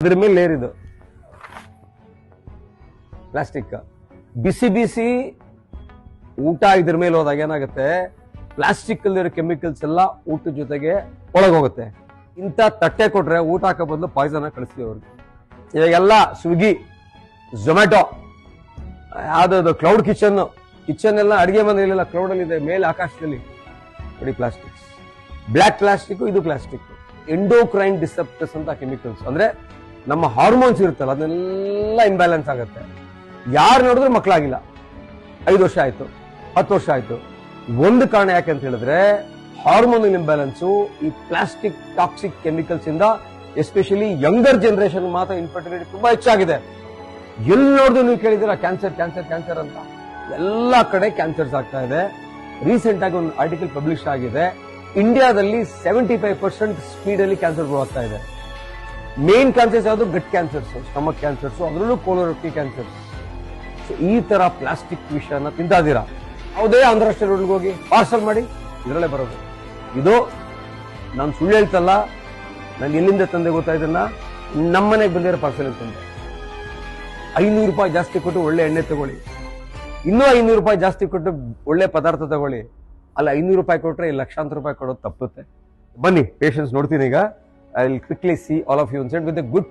ಅದ್ರ ಮೇಲೆ ಲೇರ್ ಇದು ಪ್ಲಾಸ್ಟಿಕ್. ಬಿಸಿ ಬಿಸಿ ಊಟ ಇದ್ರ ಮೇಲೆ ಹೋದಾಗ ಏನಾಗುತ್ತೆ, ಪ್ಲಾಸ್ಟಿಕ್ ಅಲ್ಲಿರೋ ಕೆಮಿಕಲ್ಸ್ ಎಲ್ಲ ಊಟದ ಜೊತೆಗೆ ಒಳಗೋಗುತ್ತೆ. ಇಂಥ ತಟ್ಟೆ ಕೊಟ್ರೆ ಊಟ ಹಾಕೋ ಬದಲು ಪಾಯ್ಸನ್ ಕಳಿಸ್ತೀವಿ ಅವ್ರಿಗೆ. ಇವಾಗೆಲ್ಲ ಸ್ವಿಗ್ಗಿ, ಝೊಮ್ಯಾಟೊ, ಯಾವ್ದು ಕ್ಲೌಡ್ ಕಿಚನ್ ಎಲ್ಲ ಅಡಿಗೆ ಮನೆಯಲ್ಲೆಲ್ಲ ಕ್ಲೌಡ್ ಅಲ್ಲಿ ಇದೆ, ಮೇಲೆ ಆಕಾಶದಲ್ಲಿ. ನೋಡಿ ಪ್ಲಾಸ್ಟಿಕ್ಸ್, ಬ್ಲಾಕ್ ಪ್ಲಾಸ್ಟಿಕ್, ಇದು ಪ್ಲಾಸ್ಟಿಕ್. ಎಂಡೋಕ್ರೈನ್ ಡಿಸೆಪ್ಟರ್ಸ್ ಅಂತ ಕೆಮಿಕಲ್ಸ್, ಅಂದ್ರೆ ನಮ್ಮ ಹಾರ್ಮೋನ್ಸ್ ಇರುತ್ತಲ್ಲ ಅದನ್ನೆಲ್ಲ ಇಂಬ್ಯಾಲೆನ್ಸ್ ಆಗುತ್ತೆ. ಯಾರು ನೋಡಿದ್ರು ಮಕ್ಕಳಾಗಿಲ್ಲ, 5 ವರ್ಷ ಆಯ್ತು, 10 ವರ್ಷ ಆಯ್ತು. ಒಂದು ಕಾರಣ ಯಾಕೆ ಅಂತ ಹೇಳಿದ್ರೆ ಹಾರ್ಮೋನಲ್ ಇಂಬ್ಯಾಲೆನ್ಸು, ಈ ಪ್ಲಾಸ್ಟಿಕ್ ಟಾಕ್ಸಿಕ್ ಕೆಮಿಕಲ್ಸ್ ಇಂದ ಎಸ್ಪೆಷಲಿ ಯಂಗರ್ ಜನರೇಷನ್ ಮಾತ್ರ ಇನ್ಫರ್ಟಿಲಿಟಿ ತುಂಬಾ ಹೆಚ್ಚಾಗಿದೆ. ಎಲ್ಲಿ ನೋಡಿದ್ರು ನೀವು ಕೇಳಿದಿರ ಕ್ಯಾನ್ಸರ್ ಕ್ಯಾನ್ಸರ್ ಕ್ಯಾನ್ಸರ್ ಅಂತ, ಎಲ್ಲಾ ಕಡೆ ಕ್ಯಾನ್ಸರ್ಸ್ ಆಗ್ತಾ ಇದೆ. ರೀಸೆಂಟ್ ಆಗಿ ಒಂದು ಆರ್ಟಿಕಲ್ ಪಬ್ಲಿಷ್ ಆಗಿದೆ, ಇಂಡಿಯಾದಲ್ಲಿ 75% ಸ್ಪೀಡ್ ಅಲ್ಲಿ ಕ್ಯಾನ್ಸರ್ ಗ್ರೋ ಆಗ್ತಾ ಇದೆ. ಮೇನ್ ಕ್ಯಾನ್ಸರ್ಸ್ ಯಾವುದು? ಗಟ್ ಕ್ಯಾನ್ಸರ್ಸ್, ಸ್ಟಮಕ್ ಕ್ಯಾನ್ಸರ್ಸ್, ಅದರಲ್ಲೂ ಕೋಲೋರೆಕ್ಟಲ್ ಕ್ಯಾನ್ಸರ್ಸ್. ಈ ತರ ಪ್ಲಾಸ್ಟಿಕ್ ವಿಷಯನ ತಿಂತಾದೀರಾ, ಯಾವುದೇ ಅಂತಾರಾಷ್ಟ್ರೀಯ ರೋಡ್ಗೆ ಹೋಗಿ ಪಾರ್ಸಲ್ ಮಾಡಿ ಇದರಲ್ಲೇ ಬರೋದು. ಇದು ನಾನು ಸುಳ್ಳು ಹೇಳ್ತಲ್ಲ, ನಾನು ಎಲ್ಲಿಂದ ತಂದೆ ಗೊತ್ತಾ, ಇದನ್ನ ನಮ್ಮನೆಗೆ ಬಂದಿರೋ ಪಾರ್ಸಲ್ ತಂದೆ. 500 ರೂಪಾಯಿ ಜಾಸ್ತಿ ಕೊಟ್ಟು ಒಳ್ಳೆ ಎಣ್ಣೆ ತಗೊಳ್ಳಿ, ಇನ್ನೂ 500 ರೂಪಾಯಿ ಜಾಸ್ತಿ ಕೊಟ್ಟು ಒಳ್ಳೆ ಪದಾರ್ಥ ತಗೊಳ್ಳಿ. ಅಲ್ಲ 500 ರೂಪಾಯಿ ಕೊಟ್ರೆ ಲಕ್ಷಾಂತರ ರೂಪಾಯಿ ಕೊಡೋದು ತಪ್ಪುತ್ತೆ. ಬನ್ನಿ ಪೇಷನ್ಸ್ ನೋಡ್ತೀನಿ ಈಗ. I will quickly see all of you with a good